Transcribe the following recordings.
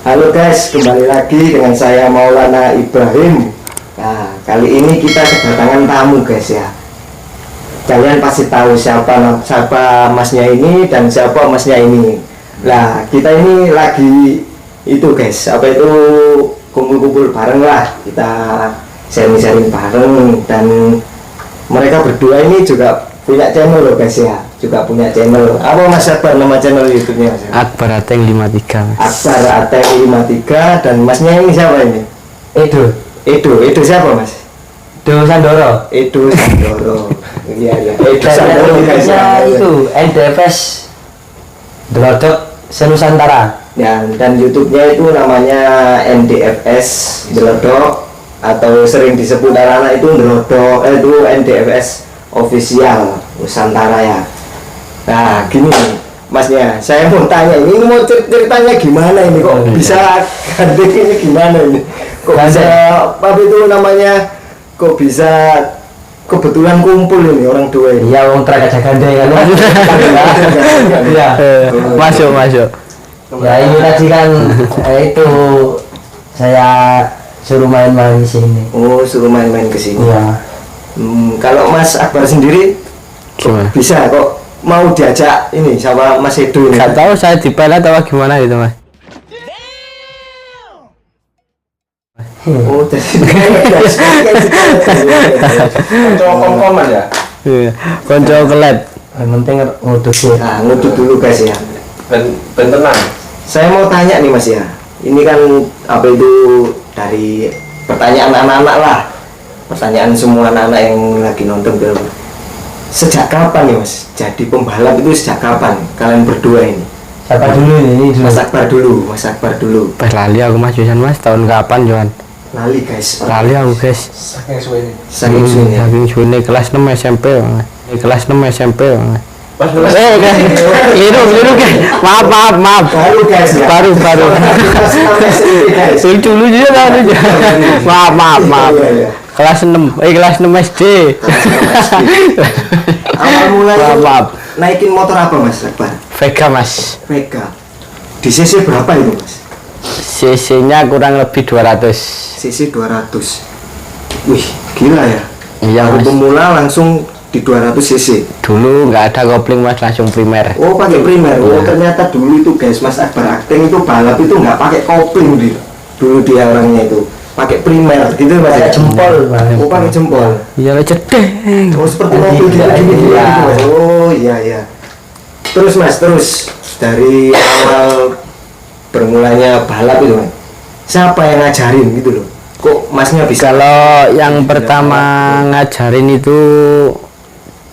Halo guys, kembali lagi dengan saya Maulana Ibrahim. Nah, kali ini kita kedatangan tamu guys ya. Kalian pasti tahu siapa masnya ini dan siapa masnya ini. Nah, kita ini lagi itu guys, apa itu kumpul-kumpul bareng lah. Kita sharing-sharing bareng dan mereka berdua ini juga punya channel loh guys ya. Juga punya channel. Apa Mas Akbar nama channel YouTube-nya Mas? Akbar Ateng 53 Mas. Akbar Ateng 53 dan masnya ini siapa ini? Edo siapa Mas? Edo Sandoro. Edo Sandoro. Iya. Edo Sandoro guys ya. Itu NDFS Delodok Senusantara. Ya, dan YouTube-nya itu namanya NDFS Delodok atau sering disebut anak-anak itu Delodok, itu NDFS Official Nusantara ya. Nah gini masnya, saya mau tanya ini mau ceritanya gimana ini kok bisa gandeng ini gimana ini kok bisa apa itu namanya kok bisa kebetulan kumpul ini orang dua ini Iya, wong trek aja gandeng kan. Iya. Masuk. Ya ini tadi kan itu saya suruh main-main di sini. oh suruh main-main ke sini. Iya. Kalau Mas Akbar sendiri bisa kok mau diajak ini sama Mas Edo ini? Gak tahu saya dipelet atau gimana gitu Mas. Oh, konco-koncoman ya? Iya, konco kelet. Yang penting ngudut dulu. Nah, ngudut dulu guys ya. Ben tenang. Saya mau tanya nih Mas ya. Ini kan apa itu dari pertanyaan anak-anak lah. Pertanyaan semua anak-anak yang lagi nonton film. Sejak kapan nih Mas? Jadi pembalap itu sejak kapan? Kalian berdua ini? Siapa dulu ini? Mas Akbar dulu. Pas lali aku Mas Johan Mas, tahun kapan Johan? Lali guys. Lali aku guys. Saking suwene. Saking sunya. Saking suwene kelas 6 SMP Bang. Kelas 6 SMP Bang. Pas Liru guys. Maaf. Baru guys ya. Baru. Dulu juga kan. Maaf. Iya. Kelas 6 SD. Awal mulai Maaf. naikin motor apa Mas Akbar? Vega Mas. Vega. Di CC berapa itu Mas? CC-nya kurang lebih 200. CC 200. Wih, gila ya. Iya Baru Mas. pemula langsung di 200 cc. Dulu nggak ada kopling Mas, langsung primer. Oh, pakai primer. Oh, Iya. ternyata dulu itu guys, Mas Akbar Ateng itu balap itu nggak pakai kopling dulu dia orangnya itu. Pakai primer gitu Mas. Pakai ya? jempol, Mas. Oh, pakai jempol. Iya lah cedeh. Oh, seperti mobil gini. Iya. Oh, iya. Terus Mas, dari awal bermulanya balap itu Mas. Siapa yang ngajarin gitu loh? Kok Masnya bisa? Kalau yang pertama ngajarin itu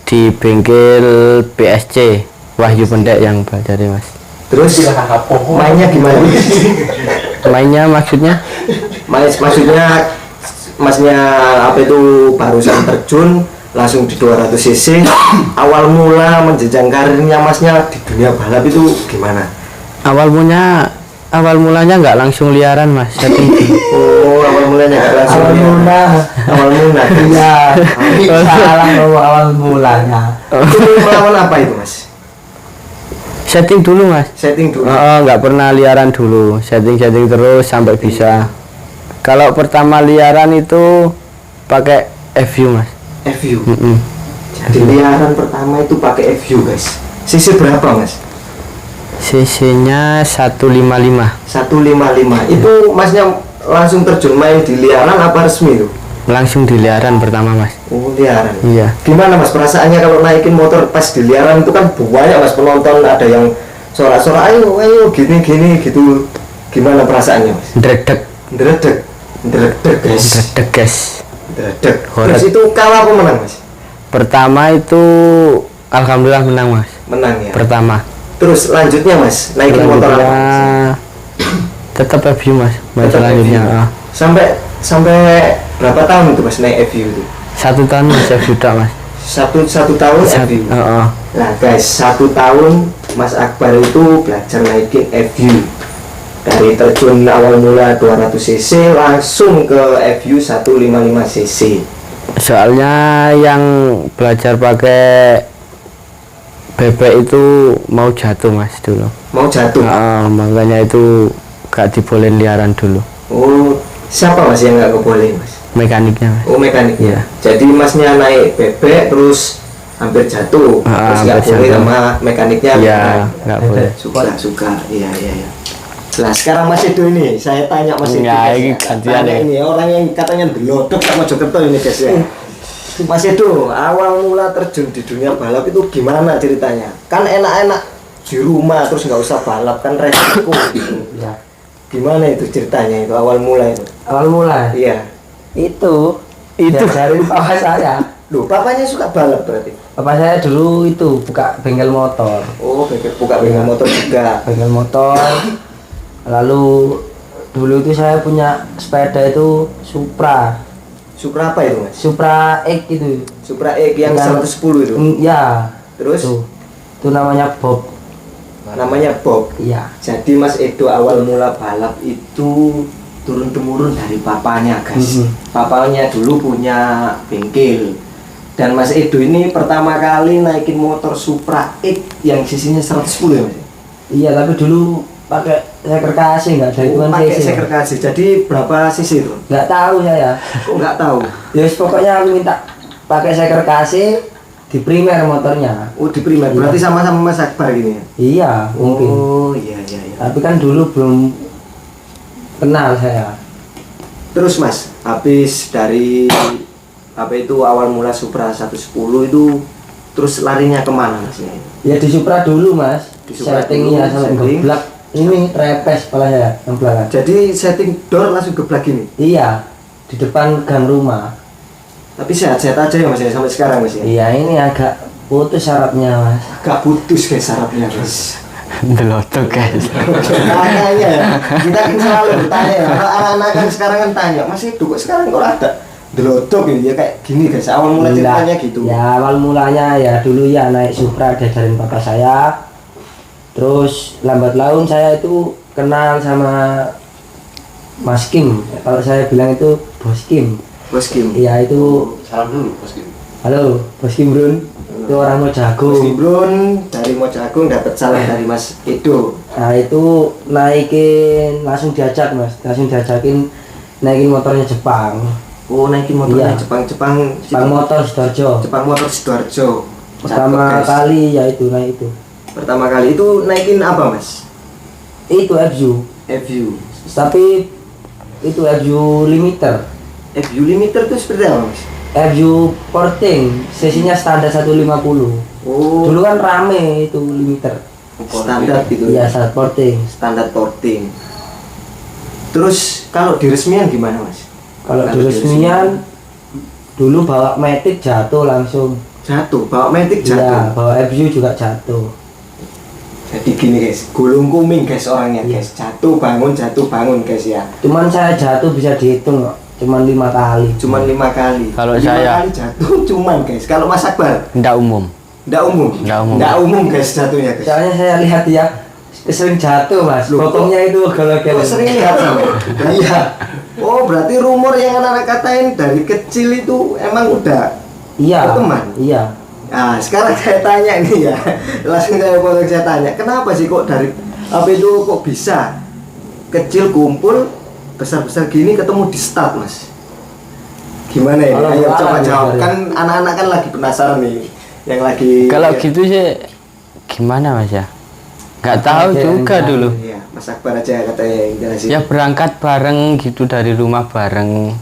di bengkel BSC Wahyu Pendek yang belajarin Mas. Terus mainnya gimana? Mainnya maksudnya? Maksudnya Masnya apa itu barusan terjun langsung di 200 cc. Awal mula menjenjang karirnya Masnya di dunia balap itu gimana? Awal mulanya nggak langsung liaran Mas. Oh, awal mulanya nggak langsung awal mula. Iya. Salah awal mulanya. Itu melawan apa itu Mas? Setting dulu Mas. Setting dulu. Nggak pernah liaran dulu. Setting terus sampai bisa. Kalau pertama liaran itu pakai FU Mas. FU. Jadi liaran pertama itu pakai FU guys. Cc berapa Mas? CC-nya 155. 155. Itu Masnya langsung terjun main di liaran apa resmi itu? Langsung di liaran pertama Mas. Oh, liaran. Iya. Gimana Mas perasaannya kalau naikin motor pas di liaran itu kan banyak Mas penonton, ada yang sorak-sorak ayo gini gitu. Gimana perasaannya Mas? Dredeg guys. Terus itu kalah apa menang Mas? Pertama itu alhamdulillah menang Mas. Menang ya. Pertama. Terus lanjutnya Mas naikin motor apa? Tetap FU Mas. Tetap Selanjutnya. FU. Sampai berapa tahun itu Mas naik FU itu? 1 tahun Mas sudah Mas. Satu tahun FU. Nah guys, 1 tahun Mas Akbar itu belajar naikin FU. Dari terjun awal mula 200 cc langsung ke FU 155 cc. Soalnya yang belajar pakai bebek itu mau jatuh Mas dulu. Mau jatuh? Makanya itu gak dibolehin liaran dulu. Oh, siapa mas yang nggak kebolehin mas? Mekaniknya mas. Oh mekaniknya. Jadi masnya naik bebek terus hampir jatuh, terus nggak hampir boleh jatuh. sama mekaniknya. Iya, nggak boleh. Suka. Iya. Nah sekarang Mas Edo ini, saya tanya Mas Edo. Enggak, guys, ini ya. gantian Tanya ya. ini orang yang katanya delodok sama Mojokerto ini guys ya. Mas Edo, awal mula terjun di dunia balap itu gimana ceritanya? Kan enak-enak di rumah terus nggak usah balap kan resiko gitu. Ya. Gimana itu ceritanya itu awal mula itu? Awal mula Iya. itu Itu. dari papa saya. Loh, bapaknya suka balap berarti? Papa saya dulu itu buka bengkel motor. Oh, buka bengkel motor juga. Bengkel motor. Lalu dulu itu saya punya sepeda itu Supra. Supra apa itu, Mas? Supra X itu. Supra X yang Yang- 110 itu. Ya. Terus Itu namanya Bob. namanya Bob. Iya. Jadi Mas Edo awal mula balap itu turun temurun dari papanya, guys. Mhm. Papanya dulu punya bengkel. Dan Mas Edo ini pertama kali naikin motor Supra X yang sisinya 110 ya, Mas? Iya, tapi dulu pakai seker kasih nggak ada hitungan Pakai cc. seker kasih. Jadi berapa sisi itu? Nggak tahu saya. Kok nggak tahu? Ya pokoknya aku minta pakai seker kasih di primer motornya. Oh, di primer. Berarti sama-sama Mas Akbar gini ya? Iya, mungkin. Oh, iya. Tapi kan dulu belum kenal saya. Terus Mas, habis dari apa itu awal mula Supra 110 itu terus larinya kemana Mas? Ya di Supra dulu Mas. Di Supra Settingnya dulu, sampai setting. geblak. Ini trepes kepala saya yang belakang. Jadi setting door langsung geblak gini. Iya, di depan gang rumah. Tapi sehat-sehat aja ya Mas ya sampai sekarang Mas ya. Iya, ini agak putus syaratnya Mas. Agak putus kayak sarapnya Mas. Delodok guys. Makanya ya, kita kan selalu bertanya ya. Anak-anak kan sekarang kan tanya, Mas itu kok sekarang kok ada delodok gitu ya kayak gini guys. Awal mula ceritanya gitu. Ya awal mulanya ya dulu ya naik Supra diajarin papa saya. Terus lambat laun saya itu kenal sama Mas Kim. Kalau saya bilang itu Bos Kim. Bos Kim. Iya itu. Salam dulu, Bos Kim. Halo Bos Kim Brun. Itu orang Bos Mojagung. Gimbrun dari Mojagung dapat salam dari Mas Edo. Nah itu naikin langsung diajak Mas. Langsung diajakin naikin motornya Jepang. Oh naikin motornya Iya. Jepang Motor Sidoarjo. Jepang motor Sidoarjo. Pertama Cakep, guys. kali ya itu naik itu. Pertama kali itu naikin apa Mas? Itu FU. FU. Tapi itu FU limiter. FU limiter itu seperti apa Mas? FU porting, sesinya standar 150. Oh Dulu kan rame itu limiter. standar gitu. Iya, standar porting. Standar porting. Terus kalau di resmian gimana Mas? Kalau Kalau di di resmian dulu bawa Matic jatuh langsung. Jatuh, bawa Matic Iya, jatuh. bawa FU juga jatuh. Jadi gini guys, gulung kuming guys orangnya Iya. guys. Jatuh bangun guys ya. Cuman saya jatuh bisa dihitung kok. Cuman 5 kali. Cuman 5 kali. Kalau 5 saya- kali jatuh cuman guys. Kalau Mas Akbar Nggak umum. nggak umum. Nggak umum. Nggak umum guys jatuhnya guys. Soalnya saya lihat dia sering jatuh Mas. Loh, Bokongnya itu Kok gelo-gelo. sering lihat sama? Iya. Oh berarti rumor yang anak-anak katain dari kecil itu emang udah Iya. berteman? Iya. Nah sekarang saya tanya nih ya, langsung saya tanya, kenapa sih kok dari apa itu kok bisa kecil kumpul besar-besar gini ketemu di start Mas? Gimana ya? Kalau Ayo alam coba ya, jawab. dari- Kan anak-anak kan lagi penasaran nih, yang lagi. Kalau gitu sih gimana mas ya? Nggak tahu Oke, juga enggak. dulu. Iya, Mas Akbar aja katanya yang jelasin. Ya berangkat bareng gitu dari rumah bareng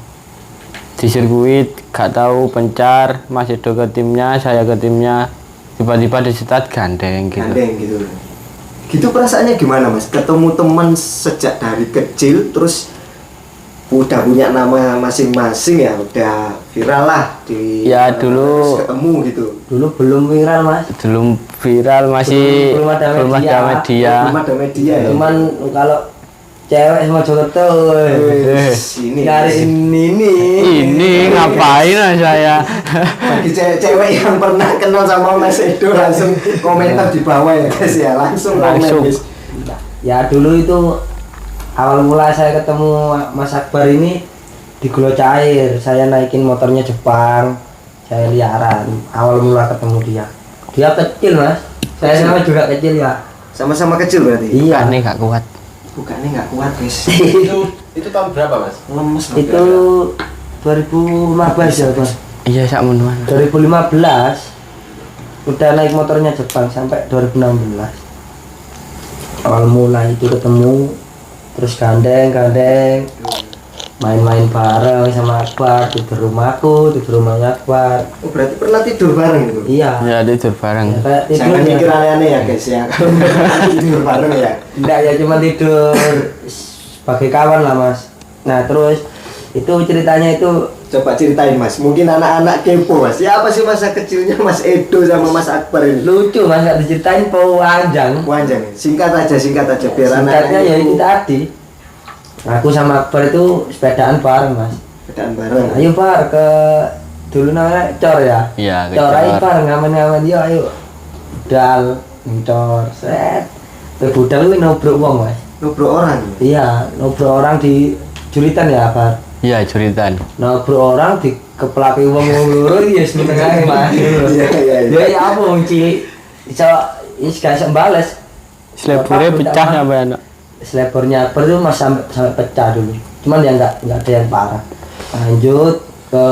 di sirkuit, gak tahu pencar, Mas Edo ke timnya, saya ke timnya, tiba-tiba di start gandeng gitu. Gandeng gitu. Gitu perasaannya gimana Mas? Ketemu teman sejak dari kecil, terus udah punya nama masing-masing ya, udah viral lah di. Ya, dulu- terus ketemu gitu. Dulu belum viral Mas. Belum viral, masih Belum ada belum media. ada media. Belum ada media ya. Cuman kalau cewek sama Mojokerto Wes, ini nyariin ini. Ini ngapain mas saya? bagi cewek yang pernah kenal sama Mas Edo langsung komentar di bawah ya guys ya, langsung Langsung. komen, guys. Ya dulu itu awal mula saya ketemu Mas Akbar ini di Golo Cair. Saya naikin motornya Jepang. Saya liaran. Awal mula ketemu dia. Dia kecil Mas. Saya sama juga kecil ya. Sama-sama kecil berarti. Iya. Ini gak kuat. bukannya nggak kuat guys. Itu tahun berapa mas? Lemes loh, Itu 2015 ya Mas. Iya sak menuan. 2015 udah naik motornya Jepang sampai 2016. Awal mulai itu ketemu, terus gandeng main-main bareng sama Akbar, tidur rumahku, tidur rumahnya Akbar. Oh, berarti pernah tidur bareng gitu. Iya. Ya tidur bareng. Ya, kayak tidur Jangan ya. mikir aneh-aneh ya guys ya. Kalau tidur bareng ya. Enggak ya, cuma tidur sebagai kawan lah Mas. Nah terus itu ceritanya itu Coba ceritain mas, mungkin anak-anak kepo mas. Ya apa sih masa kecilnya Mas Edo sama Mas Akbar ini? lucu Mas, nggak diceritain panjang. Panjang, singkat aja biar Singkatnya ya itu itu tadi. Aku sama Akbar itu sepedaan bareng Mas. sepedaan bareng. Ayo Bar ke dulu namanya Cor ya. Iya, ke Cor ayo Cor. Bar ngamen-ngamen yo ayo. Budal Cor set. Budal kuwi nobrok wong Mas. Ngobrol orang. Iya, nobrok orang di Julitan ya Bar. Iya juritan. Nobrok orang di keplaki wong loro ya seneng ae Mas. Iya. Ya apa wong cilik iso gak iso bales. Selebure pecah sampai anak. Selebornya Akbar itu mas sampai pecah dulu. Cuman ya nggak ada yang parah. Lanjut ke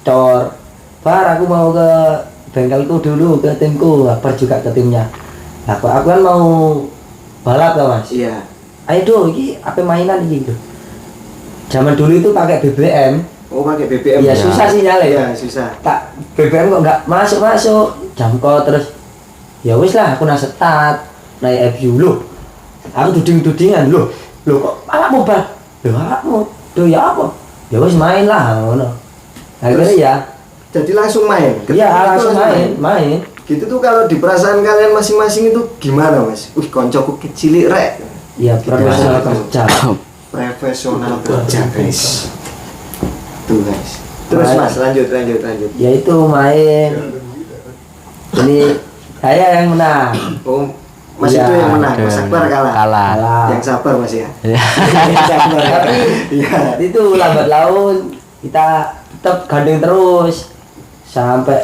Cor. Bar aku mau ke bengkelku dulu ke timku. Akbar juga ke timnya. Nah, aku kan mau balap lah mas. Iya. Ayo do, ini apa mainan ini do. Zaman dulu itu pakai BBM. Oh pakai BBM. Iya susah sih nyala Iya ya. susah. Tak BBM kok nggak masuk jamko terus. Ya wis lah aku nasetat naik FU loh. Aku duding-dudingan loh kok alatmu Bar? Loh alatmu? Loh ya apa? Ya wis main lah ngono. Akhirnya Terus? ya. Jadi langsung main. Iya Ketika itu langsung main. Gitu tuh kalau di perasaan kalian masing-masing itu gimana mas? Koncoku kecil rek. Iya profesional kerja. Profesional kerja guys. Tuh guys. Terus Main. mas lanjut. Ya itu main. Ini saya yang menang. Oh mas Iya, itu yang menang. Itu Mas yang Akbar kalah. Kalah. Yang sabar mas ya. Iya. Yang sabar. Tapi Iya. itu lambat laun kita tetap gandeng terus sampai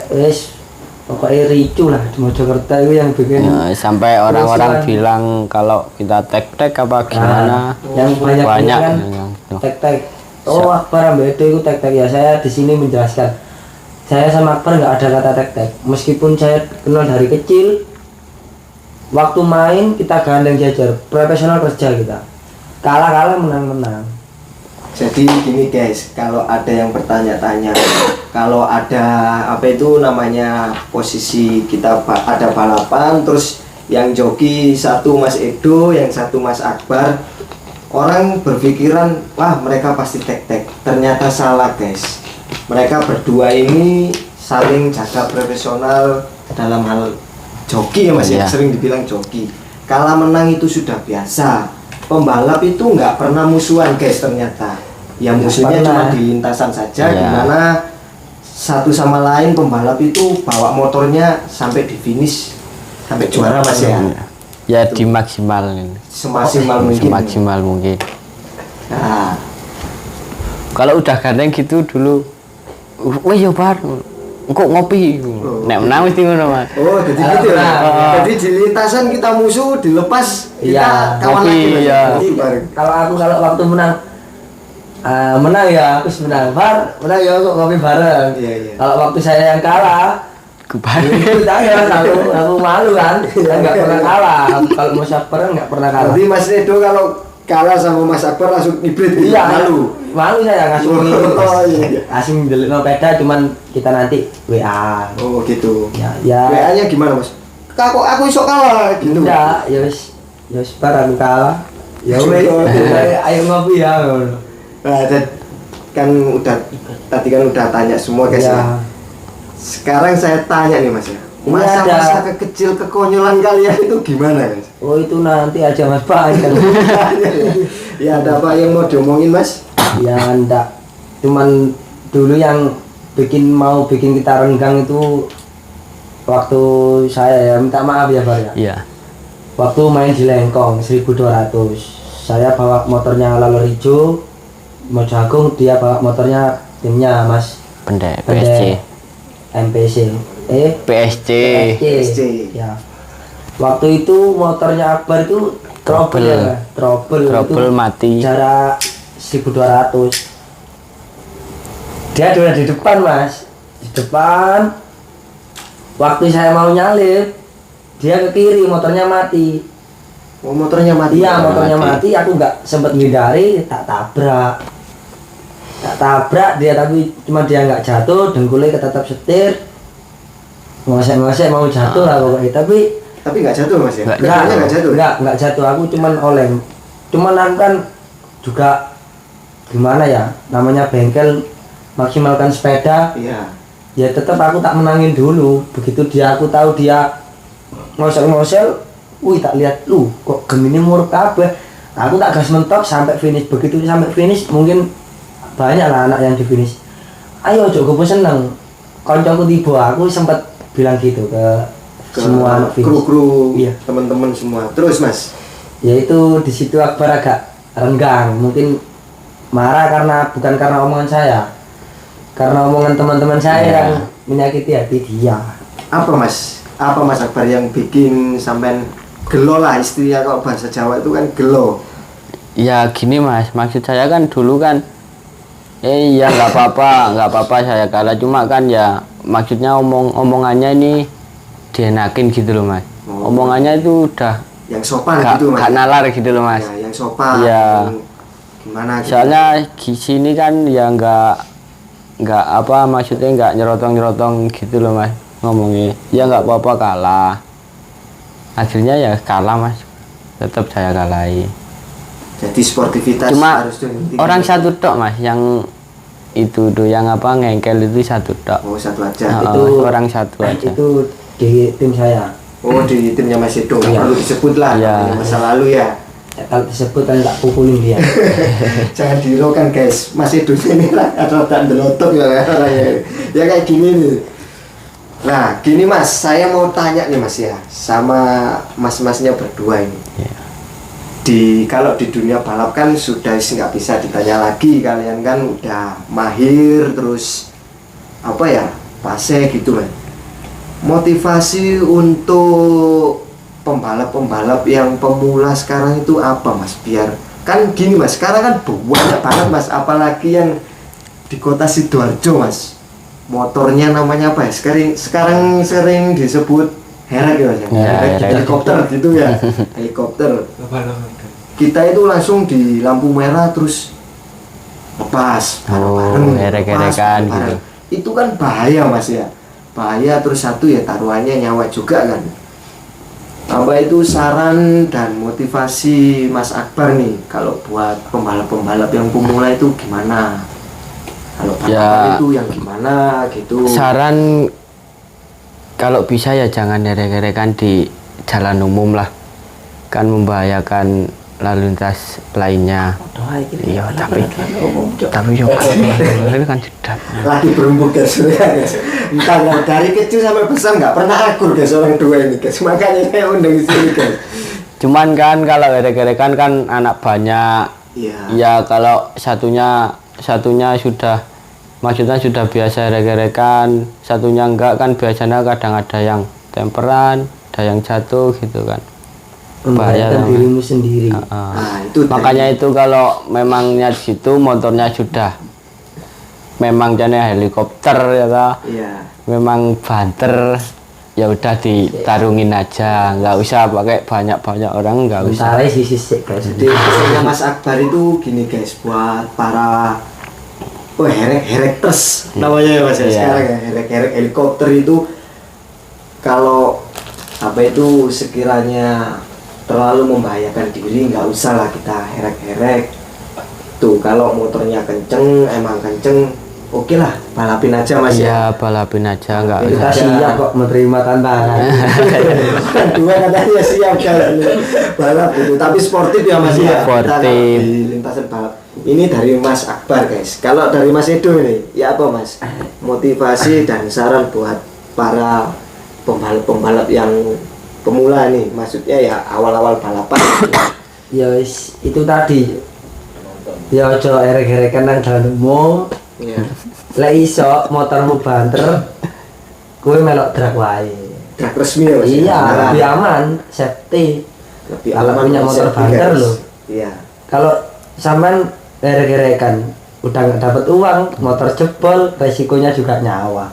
pokoknya ricu lah di Mojokerto itu yang bikin Ya, sampai orang-orang kerusuhan. bilang kalau kita tek-tek apa gimana. yang banyak kan yang itu. tek-tek. Oh Akbar ambil itu tek-tek ya. Saya di sini menjelaskan. Saya sama Akbar nggak ada kata tek-tek. Meskipun saya kenal dari kecil, waktu main kita gandeng jajar, profesional kerja kita. Kalah menang. Jadi gini guys, kalau ada yang bertanya-tanya, kalau ada apa itu namanya posisi kita ada balapan, terus yang joki satu Mas Edo, yang satu Mas Akbar, orang berpikiran wah mereka pasti tek-tek. Ternyata salah guys. Mereka berdua ini saling jaga profesional dalam hal joki ya Mas ya, Iya. sering dibilang joki. Kalah menang itu sudah biasa. Pembalap itu nggak pernah musuhan guys ternyata. Ya Nggak musuhnya pernah. cuma di lintasan saja, Iya. di mana satu sama lain pembalap itu bawa motornya sampai di finish, sampai juara Mas ya. Ya dimaksimalin. Semaksimal mungkin. Semaksimal mungkin. Nah, Kalau udah gandeng gitu dulu, wah ya Bar, kok ngopi? Nek menang mesti ngono Mas. oh jadi gitu ya. Nah, Jadi di lintasan kita musuh, dilepas kita Iya, kawan ngopi, lagi. Mas. iya. Ngopi bareng. Kalau waktu menang ya aku menang. Bar menang ya kok ngopi bareng. Iya. Kalau waktu saya yang kalah Kubar. itu saya aku malu kan. Saya nggak pernah kalah. Kalau mau sabar nggak pernah kalah. Berarti Mas Edo kalau kalah sama Mas Akbar langsung ibrit gitu. Iya, Malu. malu saya ngasih Oh, iya. asing delik peda cuman kita nanti WA. Oh gitu. Ya WA-nya gimana Mas? Aku iso kalah gitu. ya wis bar aku kalah. Ya wis ayo ngopi ya. Nah, kan tadi kan udah tanya semua guys ya. Ya. Sekarang saya tanya nih Mas ya. Ini Masa-masa ada- kecil kekonyolan kalian itu gimana Mas? Oh itu nanti aja Mas panjang. Ya ada apa yang mau diomongin Mas? Ya enggak. Cuman dulu yang mau bikin kita renggang itu waktu saya ya minta maaf ya Bar ya. Iya. Waktu main di Lengkong 1200. Saya bawa motornya Lalur Hijau, mau jagung, dia bawa motornya timnya Mas Pendek Pendek. PSC. MPC. PSC. PSC. Ya. Waktu itu motornya Akbar itu trouble ya, trouble Trouble itu mati. jarak 1200. Dia udah di depan mas, di depan. Waktu saya mau nyalip, dia ke kiri, motornya mati. Oh, motornya mati. Iya, motornya mati. mati. Aku nggak sempet ngindari, tak tabrak dia, tapi cuma dia nggak jatuh, dengkulnya ketatap setir, ngosek-ngosek mau jatuh lah pokoknya. Tapi nggak jatuh mas ya? Nggak Pedalnya nggak jatuh? nggak jatuh. Aku cuman oleng. Cuman aku kan juga gimana ya, namanya bengkel maksimalkan sepeda. Iya. Ya tetap aku tak menangin dulu. Begitu aku tahu dia ngosel-ngosel, wih tak lihat lu kok gemini muruk kabeh. Aku tak gas mentok sampai finish. Begitu sampai finish mungkin banyak lah anak yang di finish. Ayo ojo gue seneng. Koncoku tiba, aku sempat bilang gitu ke semua anak finish. Kru-kru, Iya. teman-teman semua. Terus mas? Yaitu di situ Akbar agak renggang, mungkin marah bukan karena omongan saya, karena omongan teman-teman saya Iya. yang menyakiti hati dia. Apa mas Akbar yang bikin sampean gelo lah, istilahnya kalau bahasa Jawa itu kan gelo. Ya gini mas, maksud saya kan dulu kan ya nggak apa-apa saya kalah, cuma kan ya maksudnya omongannya ini dienakin gitu loh mas. Oh. Omongannya itu udah Yang sopan gak, gitu mas. gak nalar gitu loh mas. Ya, yang sopan. Iya. yang Gimana gitu. Soalnya di sini kan ya nggak apa, maksudnya nggak nyerotong gitu loh mas ngomongnya. Ya nggak apa-apa kalah. Akhirnya ya kalah mas, tetap saya kalahi. Jadi sportivitas Cuma harus dihentikan. orang satu tok mas yang itu tuh yang apa ngengkel itu satu tok. Oh, satu aja. Itu- Orang satu aja. Itu di tim saya. Oh, di timnya Mas Edo. Iya. Perlu disebut lah Iya. namanya masa lalu ya. Ya, kalau disebut kan tak pukulin dia. Jangan dirokan guys. Mas Edo ini lah ada tak delotok ya orangnya. Ya kayak gini nih. Nah, gini Mas, saya mau tanya nih Mas ya, sama mas-masnya berdua ini. Iya. Kalau di dunia balap kan sudah nggak bisa ditanya lagi, kalian kan udah mahir terus apa ya, fase gitu kan. Motivasi untuk pembalap-pembalap yang pemula sekarang itu apa Mas? Biar kan gini Mas, sekarang kan banyak banget Mas, apalagi yang di kota Sidoarjo Mas. Motornya namanya apa ya? Sekarang sering disebut herek ya Mas. Ya, herek. Helikopter gitu ya. Helikopter. Kita itu langsung di lampu merah terus lepas bareng-bareng, herek-herekan lepas bareng-bareng. gitu. Itu kan bahaya Mas ya. Bahaya, terus satu ya taruhannya nyawa juga kan. Apa itu saran dan motivasi Mas Akbar nih kalau buat pembalap-pembalap yang pemula itu gimana? Kalau balapan Ya, itu yang gimana gitu. Saran kalau bisa ya jangan herek-herekan di jalan umum lah, kan membahayakan lalu lintas lainnya. Iya, tapi yo itu kan sudah. Lagi berembuk guys, ya, guys. Entah nggak, dari kecil sampai besar nggak pernah akur guys orang dua ini guys. Makanya saya undang di sini guys. Cuman kan kalau herek-herekan kan anak banyak. Iya. Ya kalau satunya sudah, maksudnya sudah biasa herek-herekan, satunya enggak, kan biasanya kadang ada yang temperan, ada yang jatuh gitu kan. Bahaya Membahayakan namanya. dirimu sendiri. Nah, itu Makanya itu kalau memangnya di situ motornya sudah memang jenis helikopter ya toh, Iya. memang banter, ya udah ditarungin aja, nggak usah pakai banyak orang, nggak usah. Bentar sisi guys. Jadi pesannya Mas Akbar itu gini guys, buat para herek-herekters namanya ya Mas ya, Iya. sekarang ya, herek-herek helikopter itu kalau apa itu sekiranya terlalu membahayakan diri nggak usah lah kita herek-herek tuh. Kalau motornya kenceng, emang kenceng, oke lah balapin aja Mas ya. Ya balapin aja, nggak Balapin usah. Kita siap kok menerima tantangan. Dua katanya siap guys balap itu, tapi sportif ya Mas ya. Kita Sportif. di lintasan balap. Ini dari Mas Akbar guys. Kalau dari Mas Edo ini, ya apa Mas? Motivasi dan saran buat para pembalap-pembalap yang pemula nih, maksudnya ya awal-awal balapan. Ya wis, itu tadi. Ya ojo erek-erekan nang dalan umum. Ya. Lek iso motormu banter, kowe melok drag wae. Drag resmi ya Mas. Iya, Nah, lebih aman, safety. lebih Kalau aman punya motor safety, banter guys. loh. Iya. Kalau sampean gere-gerekan udah nggak dapat uang, motor jebol, resikonya juga nyawa.